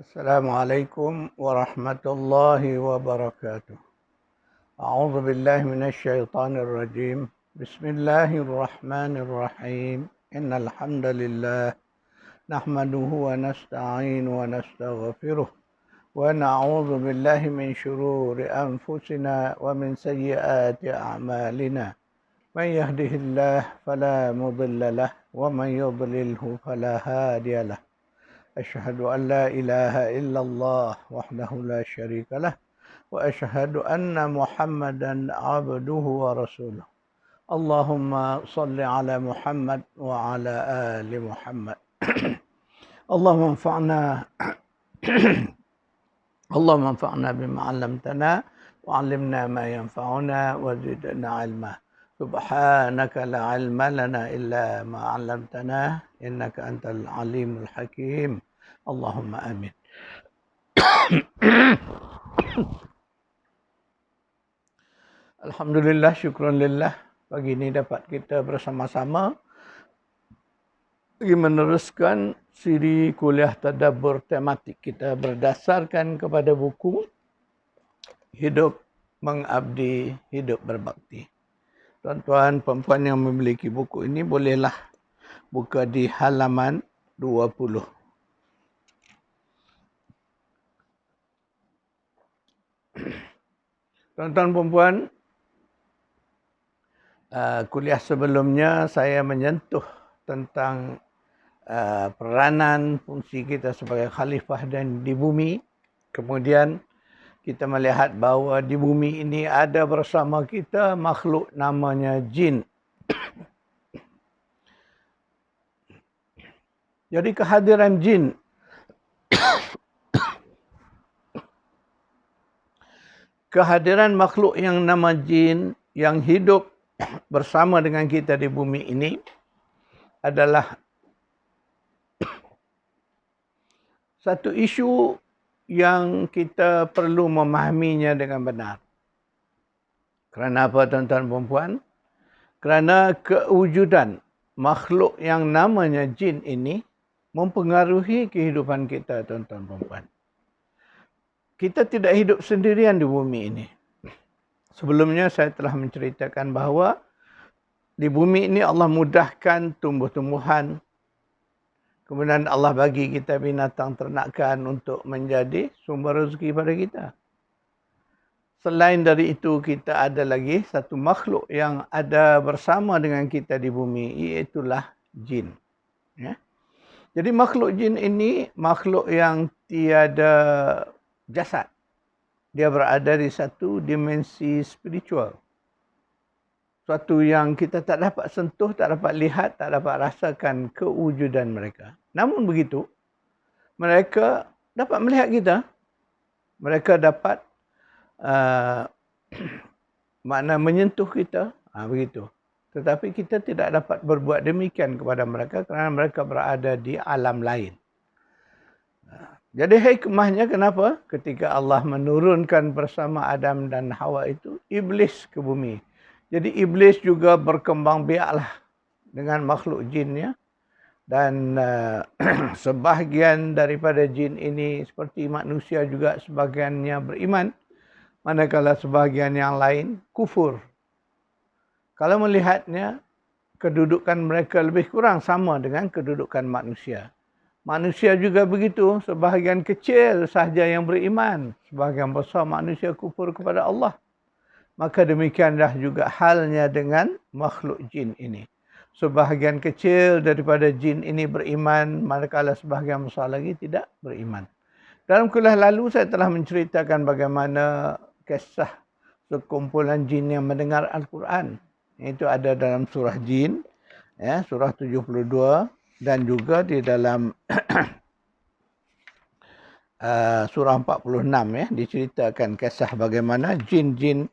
Assalamualaikum warahmatullahi wabarakatuh. A'udzu billahi minasy syaithanir rajim. Bismillahirrahmanirrahim. Innal hamdalillah nahmaduhu wa nasta'inu wa nastaghfiruh wa na'udzu billahi min shururi anfusina wa min sayyiati a'malina. Man yahdihillahu fala mudilla lahu wa man yudlilhu fala hadiya lahu. أشهد أن لا إله إلا الله وحده لا شريك له وأشهد أن محمدا عبده ورسوله اللهم صل على محمد وعلى آل محمد اللهم انفعنا بما علمتنا وعلمنا ما ينفعنا وزدنا علما سبحانك لا علم لنا إلا ما علمتنا إنك أنت العليم الحكيم اللهم آمين. Alhamdulillah, syukran lillah. Pagi ini dapat kita bersama-sama meneruskan siri kuliah tadabbur tematik kita berdasarkan kepada buku Hidup Mengabdi, Hidup Berbakti. Tuan-tuan, perempuan yang memiliki buku ini bolehlah buka di halaman 20. Tuan-tuan perempuan, kuliah sebelumnya saya menyentuh tentang peranan fungsi kita sebagai khalifah dan di bumi. Kemudian kita melihat bahawa di bumi ini ada bersama kita makhluk namanya jin. Jadi kehadiran jin kehadiran makhluk yang nama jin yang hidup bersama dengan kita di bumi ini adalah satu isu yang kita perlu memahaminya dengan benar. Kerana apa, tuan-tuan perempuan? Kerana kewujudan makhluk yang namanya jin ini mempengaruhi kehidupan kita, tuan-tuan perempuan. Kita tidak hidup sendirian di bumi ini. Sebelumnya saya telah menceritakan bahawa di bumi ini Allah mudahkan tumbuh-tumbuhan. Kemudian Allah bagi kita binatang ternakan untuk menjadi sumber rezeki pada kita. Selain dari itu, kita ada lagi satu makhluk yang ada bersama dengan kita di bumi, iaitulah jin. Ya. Jadi makhluk jin ini makhluk yang tiada jasad. Dia berada di satu dimensi spiritual. Suatu yang kita tak dapat sentuh, tak dapat lihat, tak dapat rasakan kewujudan mereka. Namun begitu, mereka dapat melihat kita. Mereka dapat makna menyentuh kita. Begitu. Tetapi kita tidak dapat berbuat demikian kepada mereka kerana mereka berada di alam lain. Jadi hikmahnya kenapa? Ketika Allah menurunkan bersama Adam dan Hawa itu, iblis ke bumi. Jadi iblis juga berkembang biaklah dengan makhluk jinnya. Dan sebahagian daripada jin ini seperti manusia juga sebahagiannya beriman. Manakala sebahagian yang lain kufur. Kalau melihatnya, kedudukan mereka lebih kurang sama dengan kedudukan manusia. Manusia juga begitu, sebahagian kecil sahaja yang beriman. Sebahagian besar manusia kufur kepada Allah. Maka demikianlah juga halnya dengan makhluk jin ini. Sebahagian kecil daripada jin ini beriman, manakala sebahagian besar lagi tidak beriman. Dalam kuliah lalu saya telah menceritakan bagaimana kisah sekumpulan jin yang mendengar Al-Quran. Itu ada dalam surah jin, ya, surah 72. Dan juga di dalam surah 46 ya, diceritakan kisah bagaimana jin-jin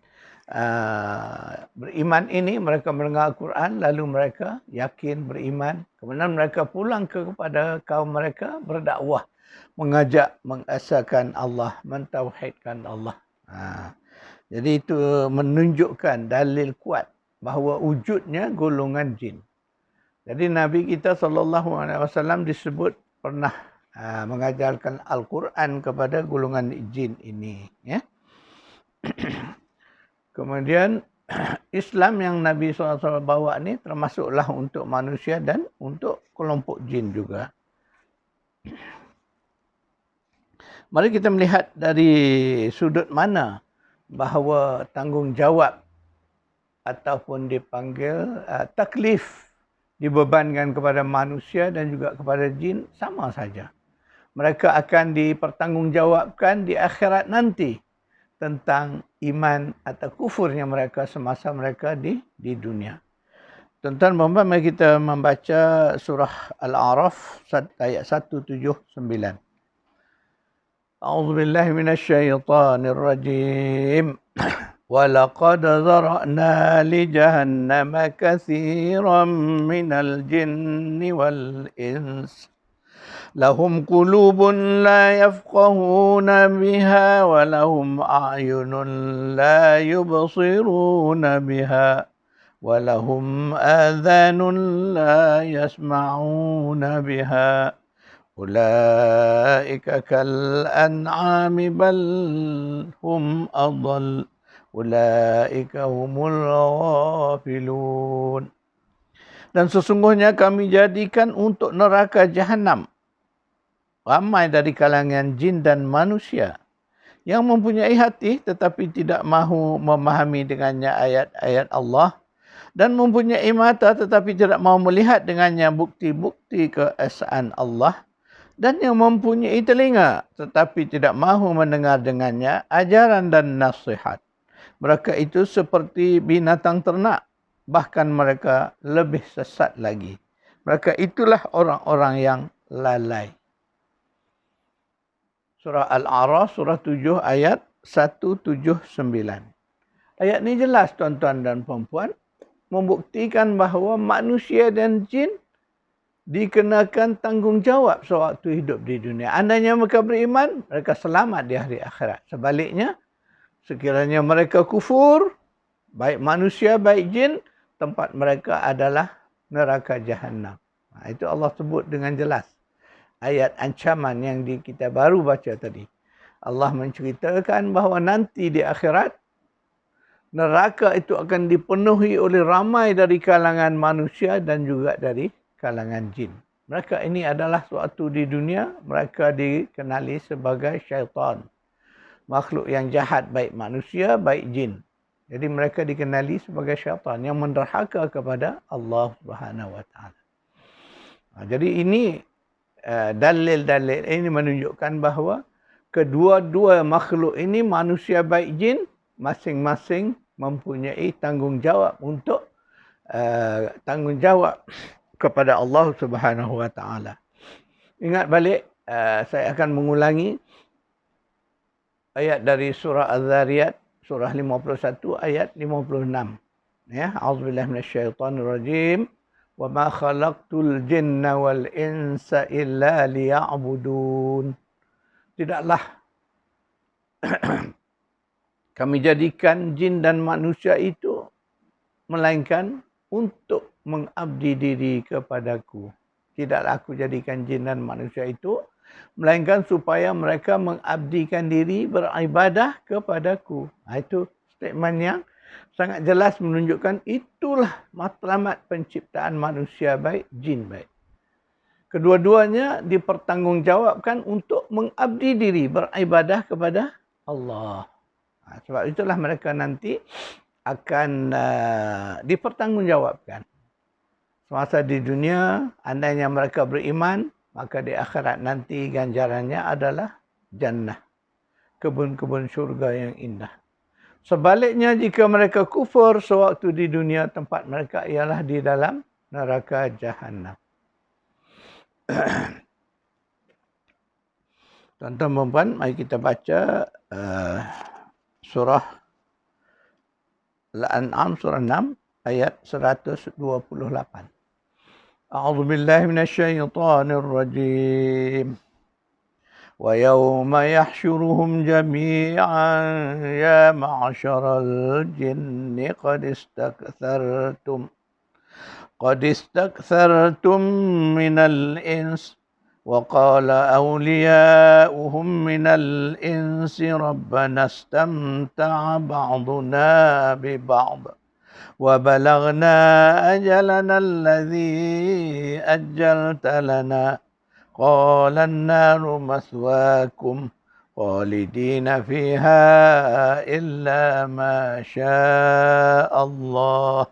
beriman ini, mereka mendengar Al-Quran, lalu mereka yakin beriman. Kemudian mereka pulang kepada kaum mereka, berdakwah, mengajak, mengesahkan Allah, mentauhidkan Allah. Jadi itu menunjukkan dalil kuat bahawa wujudnya golongan jin. Jadi Nabi kita SAW disebut pernah mengajarkan Al-Quran kepada golongan jin ini. Ya. Kemudian Islam yang Nabi SAW bawa ni termasuklah untuk manusia dan untuk kelompok jin juga. Mari kita melihat dari sudut mana bahawa tanggungjawab ataupun dipanggil taklif dibebankan kepada manusia dan juga kepada jin sama saja. Mereka akan dipertanggungjawabkan di akhirat nanti tentang iman atau kufurnya mereka semasa mereka di dunia. Tuan-tuan dan puan-puan, mari kita membaca surah Al-A'raf ayat 179. A'udzu billahi minasyaitonir rajim. وَلَقَدْ ذَرَأْنَا لِجَهَنَّمَ كَثِيرًا مِنَ الْجِنِّ وَالْإِنسِ لَهُمْ قُلُوبٌ لَا يَفْقَهُونَ بِهَا وَلَهُمْ أَعْيُنٌ لَا يُبْصِرُونَ بِهَا وَلَهُمْ آذَانٌ لَا يَسْمَعُونَ بِهَا أُولَئِكَ كَالْأَنْعَامِ بَلْ هُمْ أَضَلُّ Ulaika humul ghafilun. Dan sesungguhnya kami jadikan untuk neraka Jahannam ramai dari kalangan jin dan manusia yang mempunyai hati tetapi tidak mahu memahami dengannya ayat-ayat Allah dan mempunyai mata tetapi tidak mahu melihat dengannya bukti-bukti keesaan Allah dan yang mempunyai telinga tetapi tidak mahu mendengar dengannya ajaran dan nasihat. Mereka itu seperti binatang ternak, bahkan mereka lebih sesat lagi. Mereka itulah orang-orang yang lalai. Surah Al-A'raf, surah 7 ayat 179. Ayat ini jelas tuan-tuan dan puan-puan, membuktikan bahawa manusia dan jin dikenakan tanggungjawab sewaktu hidup di dunia. Andainya mereka beriman, mereka selamat di hari akhirat. Sebaliknya, sekiranya mereka kufur, baik manusia, baik jin, tempat mereka adalah neraka Jahannam. Itu Allah sebut dengan jelas. Ayat ancaman yang kita baru baca tadi. Allah menceritakan bahawa nanti di akhirat, neraka itu akan dipenuhi oleh ramai dari kalangan manusia dan juga dari kalangan jin. Mereka ini adalah suatu di dunia, mereka dikenali sebagai syaitan. Makhluk yang jahat, baik manusia, baik jin. Jadi mereka dikenali sebagai syaitan yang menderhaka kepada Allah Subhanahu Wa Taala. Jadi ini dalil-dalil ini menunjukkan bahawa kedua-dua makhluk ini, manusia baik jin, masing-masing mempunyai tanggungjawab untuk tanggungjawab kepada Allah Subhanahu Wa Taala. Ingat balik, saya akan mengulangi ayat dari surah Az-Zariyat, surah 51 ayat 56. Ya, a'udzubillahi minasyaitonirrajim. Wa ma khalaqtul jinna wal insa illa liya'budun. Tidaklah kami jadikan jin dan manusia itu melainkan untuk mengabdi diri kepadaku. Tidaklah aku jadikan jin dan manusia itu melainkan supaya mereka mengabdikan diri beribadah kepadaku. Itu statement yang sangat jelas menunjukkan itulah matlamat penciptaan manusia baik, jin baik. Kedua-duanya dipertanggungjawabkan untuk mengabdi diri beribadah kepada Allah. Sebab itulah mereka nanti akan dipertanggungjawabkan. Semasa di dunia, andainya mereka beriman, maka di akhirat nanti ganjarannya adalah jannah. Kebun-kebun syurga yang indah. Sebaliknya jika mereka kufur sewaktu di dunia, tempat mereka ialah di dalam neraka Jahannam. Tuan-tuan dan puan, mari kita baca surah Al-An'am, surah 6 ayat 128. أعوذ بالله من الشيطان الرجيم ويوم يحشرهم جميعا يا معشر الجن قد استكثرتم من الإنس وقال أولياؤهم من الإنس ربنا استمتع بعضنا ببعض وبلغنا أجلنا الذي أجلت لنا قال النار مثواكم خالدين فيها إلا ما شاء الله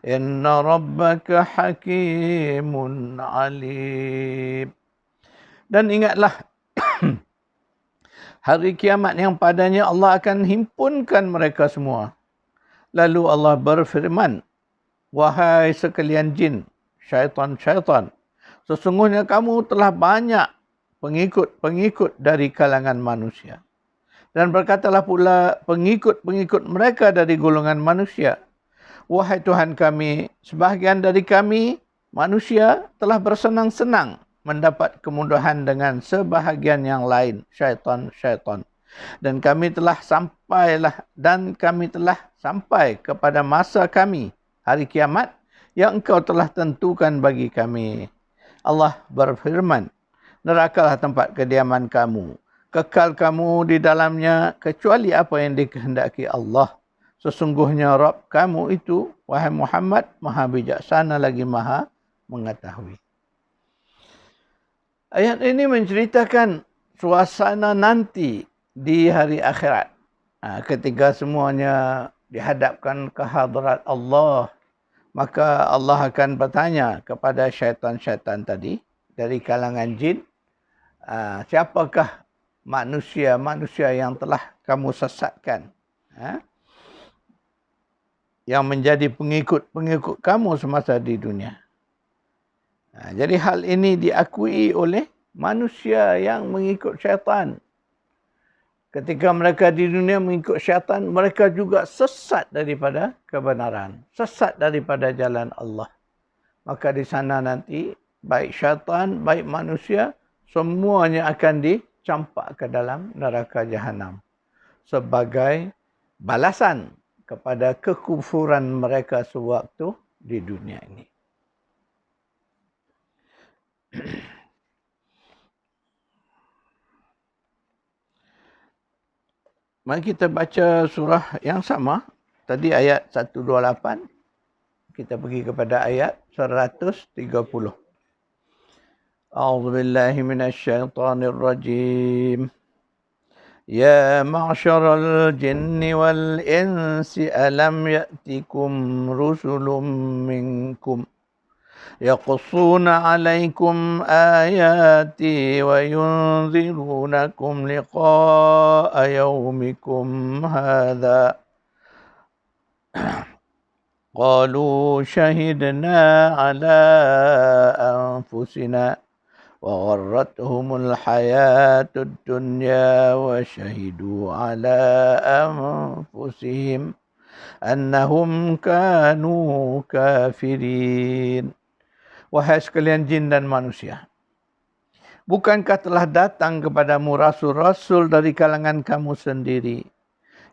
إن ربك حكيم عليم. Dan ingatlah hari kiamat yang padanya Allah akan himpunkan mereka semua. Lalu Allah berfirman, wahai sekalian jin, syaitan-syaitan, sesungguhnya kamu telah banyak pengikut-pengikut dari kalangan manusia. Dan berkatalah pula pengikut-pengikut mereka dari golongan manusia, wahai Tuhan kami, sebahagian dari kami, manusia, telah bersenang-senang mendapat kemudahan dengan sebahagian yang lain, syaitan-syaitan. Dan kami telah sampai kepada masa kami, hari kiamat, yang engkau telah tentukan bagi kami. Allah berfirman, nerakalah tempat kediaman kamu. Kekal kamu di dalamnya kecuali apa yang dikehendaki Allah. Sesungguhnya Rabb kamu itu, wahai Muhammad, maha bijaksana lagi maha mengetahui. Ayat ini menceritakan suasana nanti di hari akhirat. Ketika semuanya dihadapkan ke hadrat Allah, maka Allah akan bertanya kepada syaitan-syaitan tadi dari kalangan jin, siapakah manusia-manusia yang telah kamu sesatkan, yang menjadi pengikut-pengikut kamu semasa di dunia. Jadi hal ini diakui oleh manusia yang mengikut syaitan. Ketika mereka di dunia mengikut syaitan, mereka juga sesat daripada kebenaran, sesat daripada jalan Allah. Maka di sana nanti, baik syaitan, baik manusia, semuanya akan dicampak ke dalam neraka jahanam sebagai balasan kepada kekufuran mereka sewaktu di dunia ini. Mari kita baca surah yang sama. Tadi ayat 128. Kita pergi kepada ayat 130. A'udzu billahi minasyaitonir rajim. Ya ma'syaral jinni wal insi alam ya'tikum rusulun minkum يقصون عليكم آياتي وينذرونكم لقاء يومكم هذا قالوا شهدنا على أنفسنا وغرتهم الحياة الدنيا وشهدوا على أنفسهم أنهم كانوا كافرين. Wahai sekalian jin dan manusia, bukankah telah datang kepadamu rasul-rasul dari kalangan kamu sendiri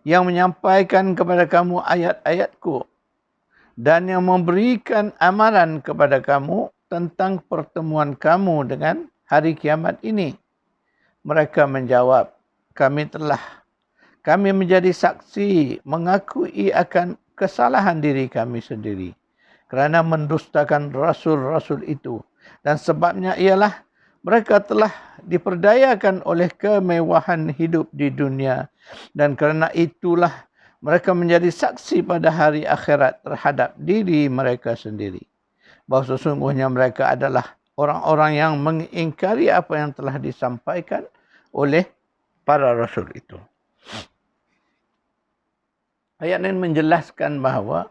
yang menyampaikan kepada kamu ayat-ayatku dan yang memberikan amaran kepada kamu tentang pertemuan kamu dengan hari kiamat ini? Mereka menjawab, kami menjadi saksi mengakui akan kesalahan diri kami sendiri kerana mendustakan rasul-rasul itu. Dan sebabnya ialah mereka telah diperdayakan oleh kemewahan hidup di dunia. Dan kerana itulah mereka menjadi saksi pada hari akhirat terhadap diri mereka sendiri, bahawa sesungguhnya mereka adalah orang-orang yang mengingkari apa yang telah disampaikan oleh para rasul itu. Ayat ini menjelaskan bahawa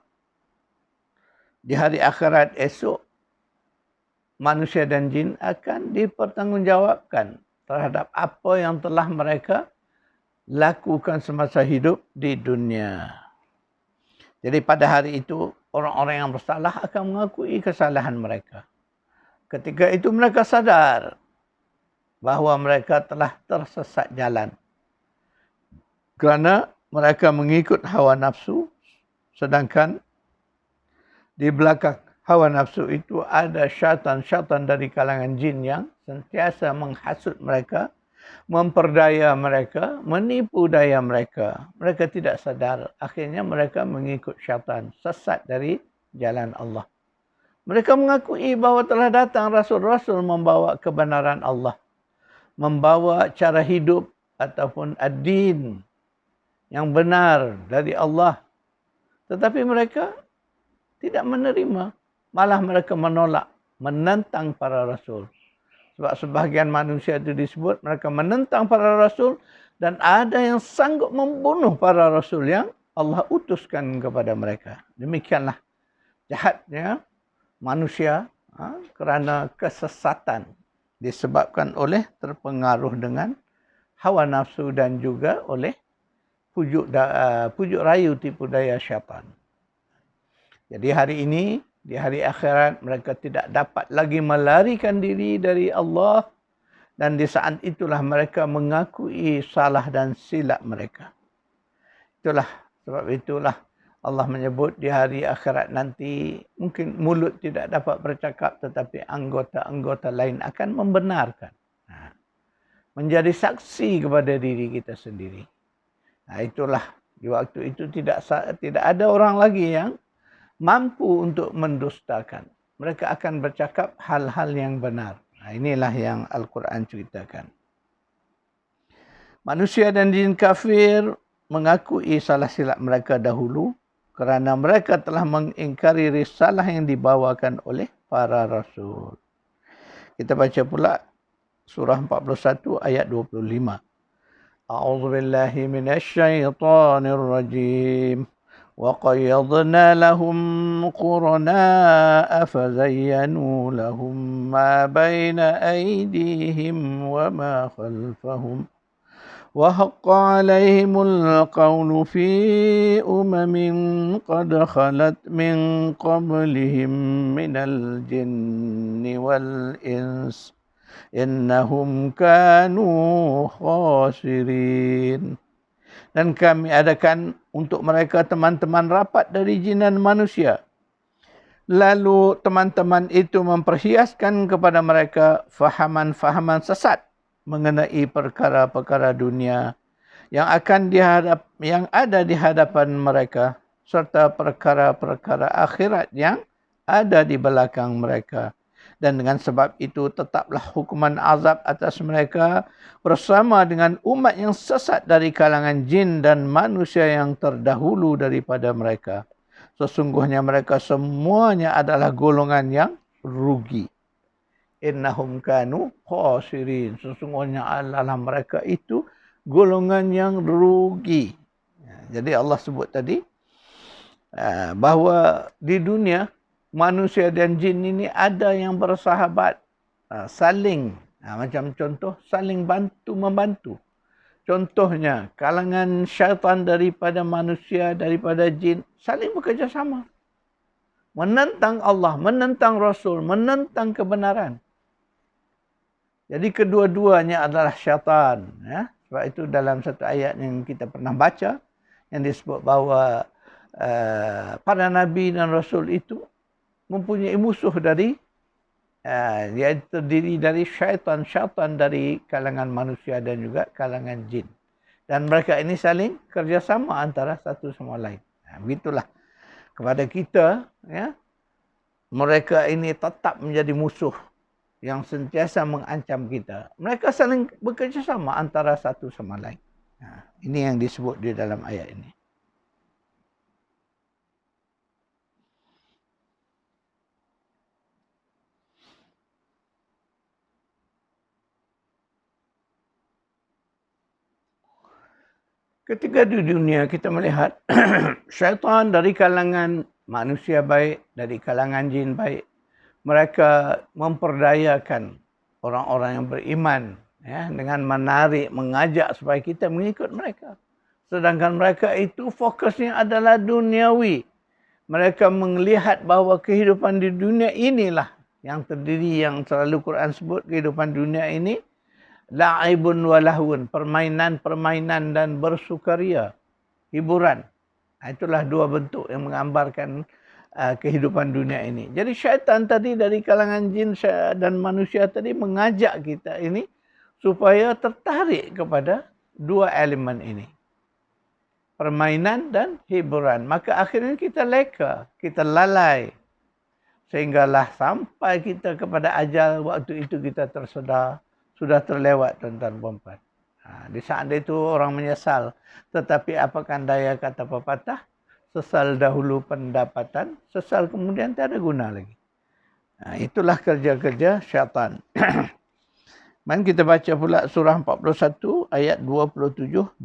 di hari akhirat esok, manusia dan jin akan dipertanggungjawabkan terhadap apa yang telah mereka lakukan semasa hidup di dunia. Jadi pada hari itu, orang-orang yang bersalah akan mengakui kesalahan mereka. Ketika itu mereka sadar bahawa mereka telah tersesat jalan kerana mereka mengikut hawa nafsu, sedangkan di belakang Hawa nafsu itu ada syaitan-syaitan dari kalangan jin yang sentiasa menghasut mereka, memperdaya mereka, menipu daya mereka. Mereka tidak sadar. Akhirnya mereka mengikut syaitan, sesat dari jalan Allah. Mereka mengakui bahawa telah datang rasul-rasul membawa kebenaran Allah, membawa cara hidup ataupun ad-din yang benar dari Allah. Tetapi mereka tidak menerima. Malah mereka menolak, menentang para rasul. Sebab sebahagian manusia itu disebut mereka menentang para rasul dan ada yang sanggup membunuh para rasul yang Allah utuskan kepada mereka. Demikianlah jahatnya manusia kerana kesesatan disebabkan oleh terpengaruh dengan hawa nafsu dan juga oleh pujuk rayu tipu daya syaitan. Jadi hari ini, di hari akhirat, mereka tidak dapat lagi melarikan diri dari Allah. Dan di saat itulah mereka mengakui salah dan silap mereka. Sebab itulah Allah menyebut di hari akhirat nanti, mungkin mulut tidak dapat bercakap, tetapi anggota-anggota lain akan membenarkan. Menjadi saksi kepada diri kita sendiri. Itulah, di waktu itu tidak ada orang lagi yang mampu untuk mendustakan. Mereka akan bercakap hal-hal yang benar. Inilah yang Al-Quran ceritakan. Manusia dan jin kafir mengakui salah silap mereka dahulu kerana mereka telah mengingkari risalah yang dibawakan oleh para rasul. Kita baca pula surah 41 ayat 25. A'udzubillahi minasyaitonir rajim. وَقَيَّضْنَا لَهُمْ قُرَنَاءَ فَزَيَّنُوا لَهُمْ مَا بَيْنَ أَيْدِيهِمْ وَمَا خَلْفَهُمْ وَحَقَّ عَلَيْهِمُ الْقَوْلُ فِي أُمَمٍ قَدْ خَلَتْ مِنْ قَبْلِهِمْ مِنَ الْجِنِّ وَالْإِنسِ إِنَّهُمْ كَانُوا خَاسِرِينَ. Dan kami adakan untuk mereka teman-teman rapat dari jin dan manusia. Lalu teman-teman itu memperhiaskan kepada mereka fahaman-fahaman sesat mengenai perkara-perkara dunia yang ada di hadapan mereka serta perkara-perkara akhirat yang ada di belakang mereka. Dan dengan sebab itu tetaplah hukuman azab atas mereka bersama dengan umat yang sesat dari kalangan jin dan manusia yang terdahulu daripada mereka. Sesungguhnya mereka semuanya adalah golongan yang rugi. Innahum kanu khasirin. Sesungguhnya adalah mereka itu golongan yang rugi. Jadi Allah sebut tadi bahawa di dunia manusia dan jin ini ada yang bersahabat, saling, macam contoh, saling bantu-membantu. Contohnya, kalangan syaitan daripada manusia, daripada jin, saling bekerjasama. Menentang Allah, menentang Rasul, menentang kebenaran. Jadi kedua-duanya adalah syaitan. Sebab itu dalam satu ayat yang kita pernah baca, yang disebut bahawa para Nabi dan Rasul itu mempunyai musuh dari dia terdiri dari syaitan-syaitan dari kalangan manusia dan juga kalangan jin. Dan mereka ini saling kerjasama antara satu sama lain. Begitulah kepada kita, mereka ini tetap menjadi musuh yang sentiasa mengancam kita. Mereka saling bekerjasama antara satu sama lain. Ini yang disebut di dalam ayat ini. Ketika di dunia kita melihat syaitan dari kalangan manusia baik, dari kalangan jin baik, mereka memperdayakan orang-orang yang beriman dengan menarik, mengajak supaya kita mengikut mereka. Sedangkan mereka itu fokusnya adalah duniawi. Mereka melihat bahawa kehidupan di dunia inilah yang terdiri, yang selalu Quran sebut, kehidupan dunia ini la'ibun wa lahun, permainan-permainan dan bersukaria, hiburan. Itulah dua bentuk yang menggambarkan kehidupan dunia ini. Jadi syaitan tadi dari kalangan jin dan manusia tadi mengajak kita ini supaya tertarik kepada dua elemen ini. Permainan dan hiburan. Maka akhirnya kita leka, kita lalai. Sehinggalah sampai kita kepada ajal, waktu itu kita tersedar, sudah terlewat tuan-tuan puan-puan. Di saat itu orang menyesal. Tetapi apakah daya kata pepatah? Sesal dahulu pendapatan, sesal kemudian tak ada guna lagi. Itulah kerja-kerja syaitan. Mari kita baca pula surah 41 ayat 27-28.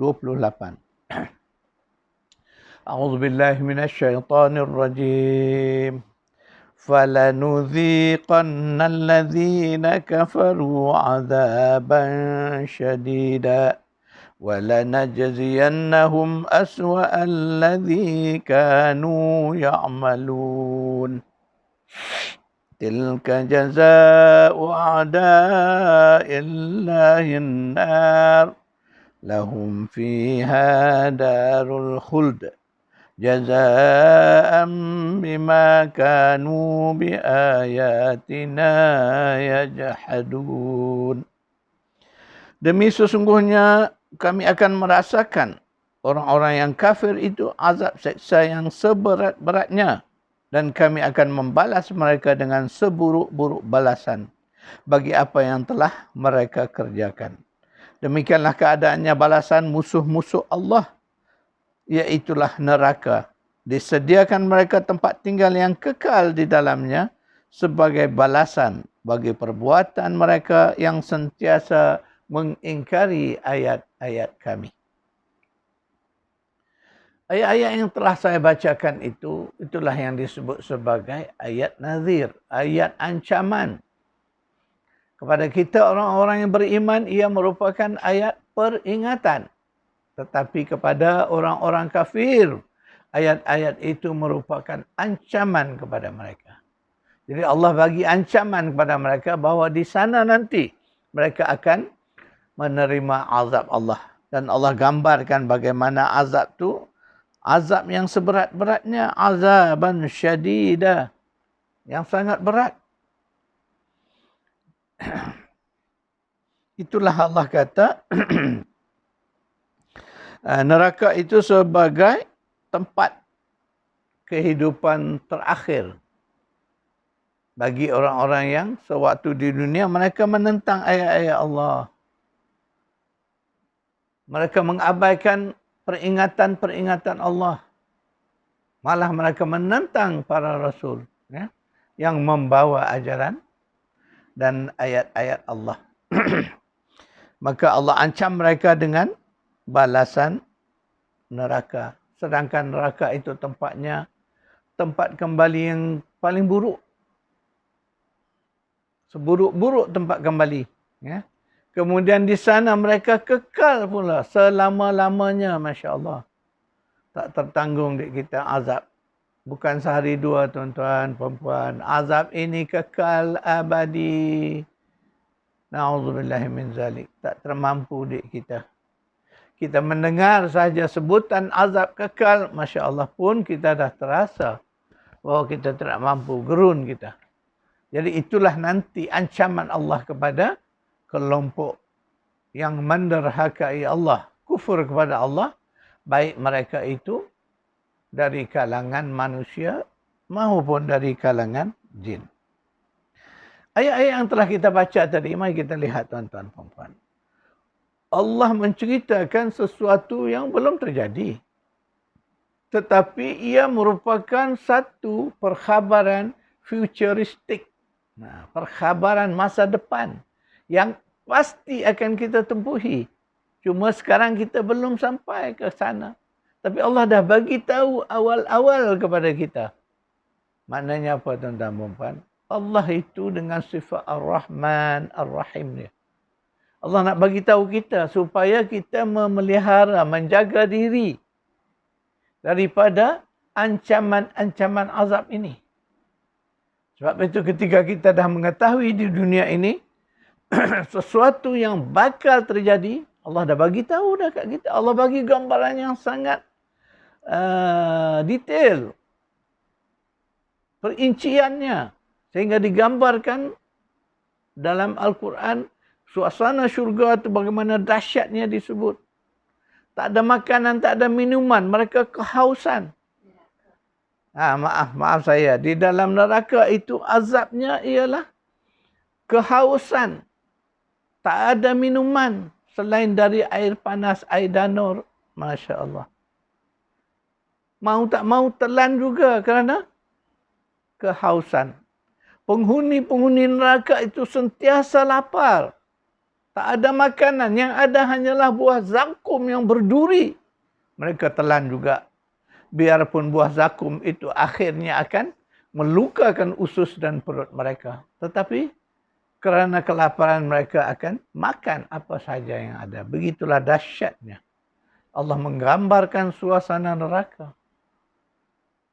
A'udzubillahi minasyaitonirrajim. فَلَنُذِيقَنَّ الَّذِينَ كَفَرُوا عَذَابًا شَدِيدًا وَلَنَجْزِيَنَّهُمْ أَسْوَأَ الَّذِي كَانُوا يَعْمَلُونَ تِلْكَ جَزَاءُ أَعْدَاءِ اللَّهِ النَّارُ لَهُمْ فِيهَا دَارُ الْخُلْدِ جزاء بما كانوا بآياتنا يجحدون. Demi sesungguhnya kami akan merasakan orang-orang yang kafir itu azab seksa yang seberat-beratnya dan kami akan membalas mereka dengan seburuk-buruk balasan bagi apa yang telah mereka kerjakan. Demikianlah keadaannya balasan musuh-musuh Allah, iaitulah neraka. Disediakan mereka tempat tinggal yang kekal di dalamnya sebagai balasan bagi perbuatan mereka yang sentiasa mengingkari ayat-ayat kami. Ayat-ayat yang telah saya bacakan itulah yang disebut sebagai ayat nazir, ayat ancaman. Kepada kita orang-orang yang beriman, ia merupakan ayat peringatan. Tetapi kepada orang-orang kafir, ayat-ayat itu merupakan ancaman kepada mereka. Jadi Allah bagi ancaman kepada mereka bahawa di sana nanti mereka akan menerima azab Allah. Dan Allah gambarkan bagaimana azab itu, azab yang seberat-beratnya, azaban syadidah, yang sangat berat. Itulah Allah kata, neraka itu sebagai tempat kehidupan terakhir bagi orang-orang yang sewaktu di dunia mereka menentang ayat-ayat Allah. Mereka mengabaikan peringatan-peringatan Allah. Malah mereka menentang para rasul yang membawa ajaran dan ayat-ayat Allah. Maka Allah ancam mereka dengan balasan neraka. Sedangkan neraka itu tempatnya tempat kembali yang paling buruk. Seburuk-buruk tempat kembali. Kemudian di sana mereka kekal pula selama-lamanya, Masya Allah. Tak tertanggung di kita azab. Bukan sehari dua, tuan-tuan, perempuan. Azab ini kekal abadi. Na'udzubillahi min zalik. Tak termampu di kita. Kita mendengar saja sebutan azab kekal, Masya Allah pun kita dah terasa bahawa kita tidak mampu, gerun kita. Jadi itulah nanti ancaman Allah kepada kelompok yang menderhakai Allah, kufur kepada Allah, baik mereka itu dari kalangan manusia maupun dari kalangan jin. Ayat-ayat yang telah kita baca tadi, mari kita lihat tuan-tuan puan-puan. Allah menceritakan sesuatu yang belum terjadi. Tetapi ia merupakan satu perkhabaran futuristik. Perkhabaran masa depan yang pasti akan kita tempuhi. Cuma sekarang kita belum sampai ke sana. Tapi Allah dah bagi tahu awal-awal kepada kita. Maknanya apa tuan-tuan dan puan? Allah itu dengan sifat Ar-Rahman, Ar-Rahim dia. Allah nak bagi tahu kita supaya kita memelihara, menjaga diri daripada ancaman-ancaman azab ini. Sebab itu ketika kita dah mengetahui di dunia ini sesuatu yang bakal terjadi, Allah dah bagi tahu dah kat kita. Allah bagi gambaran yang sangat detail. perinciannya. Sehingga digambarkan dalam Al-Quran, suasana syurga itu bagaimana dahsyatnya disebut. Tak ada makanan, tak ada minuman. Mereka kehausan. Maaf saya. Di dalam neraka itu azabnya ialah kehausan. Tak ada minuman selain dari air panas, air danur. Masya Allah. Mau tak mau telan juga kerana kehausan. Penghuni-penghuni neraka itu sentiasa lapar. Tak ada makanan. Yang ada hanyalah buah zakum yang berduri. Mereka telan juga. Biarpun buah zakum itu akhirnya akan melukakan usus dan perut mereka. Tetapi kerana kelaparan mereka akan makan apa saja yang ada. Begitulah dahsyatnya. Allah menggambarkan suasana neraka.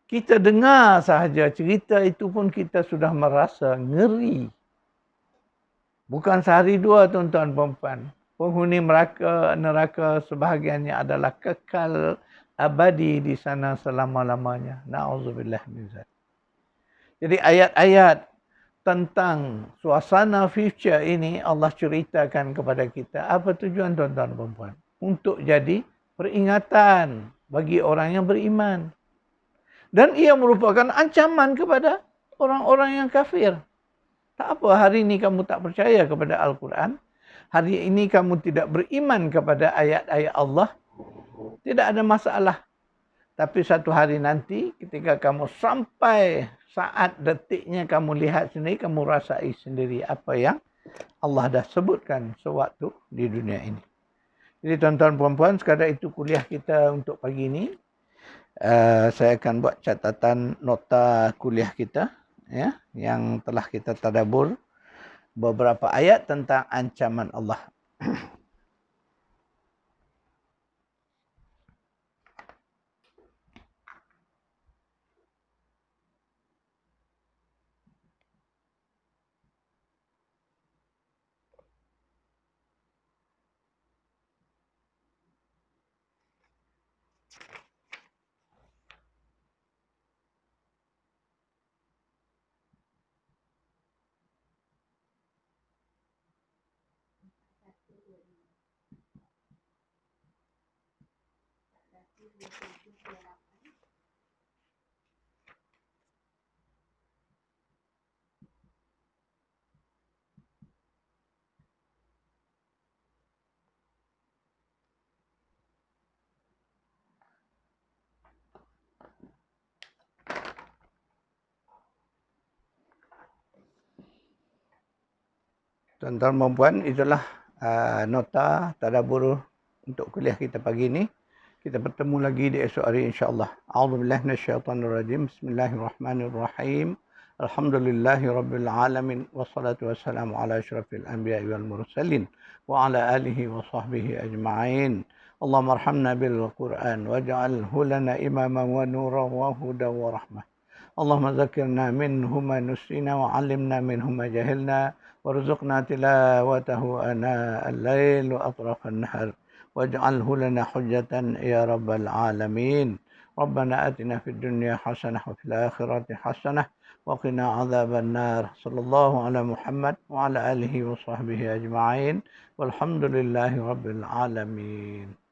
Kita dengar sahaja cerita itu pun kita sudah merasa ngeri. Bukan sehari dua tuan-tuan perempuan. Penghuni neraka sebahagiannya adalah kekal abadi di sana selama-lamanya. Na'udzubillah min zalik. Jadi ayat-ayat tentang suasana future ini Allah ceritakan kepada kita. Apa tujuan tuan-tuan perempuan? Untuk jadi peringatan bagi orang yang beriman. Dan ia merupakan ancaman kepada orang-orang yang kafir. Tak apa hari ini kamu tak percaya kepada Al-Quran. Hari ini kamu tidak beriman kepada ayat-ayat Allah. Tidak ada masalah. Tapi satu hari nanti ketika kamu sampai saat detiknya kamu lihat sendiri, kamu rasai sendiri apa yang Allah dah sebutkan sewaktu di dunia ini. Jadi tuan-tuan perempuan, sekadar itu kuliah kita untuk pagi ini. Saya akan buat catatan nota kuliah kita ya, yang telah kita tadabbur beberapa ayat tentang ancaman Allah. Tuan-tuan dan puan, itulah nota tadabbur untuk kuliah kita pagi ini. Kita bertemu lagi di esok hari insya-Allah. A'udzubillahi minasyaitonirrajim. Bismillahirrahmanirrahim. Alhamdulillahirabbil alamin wassalatu wassalamu ala asyrafil anbiya'i wal mursalin wa ala alihi wa sahbihi ajma'in. Allahumma arhamna bil Qur'an waj'alhu lana imaman wa nuran wa hudan wa rahmah. Allahumma zakkirna minhu ma nusina wa 'allimna minhu ma jahilna. وارزقنا تلاوته آناء الليل وأطراف النهار واجعله لنا حجة يا رب العالمين. ربنا آتنا في الدنيا حسنة وفي الآخرة حسنة وقنا عذاب النار. صلى الله على محمد وعلى آله وصحبه أجمعين والحمد لله رب العالمين.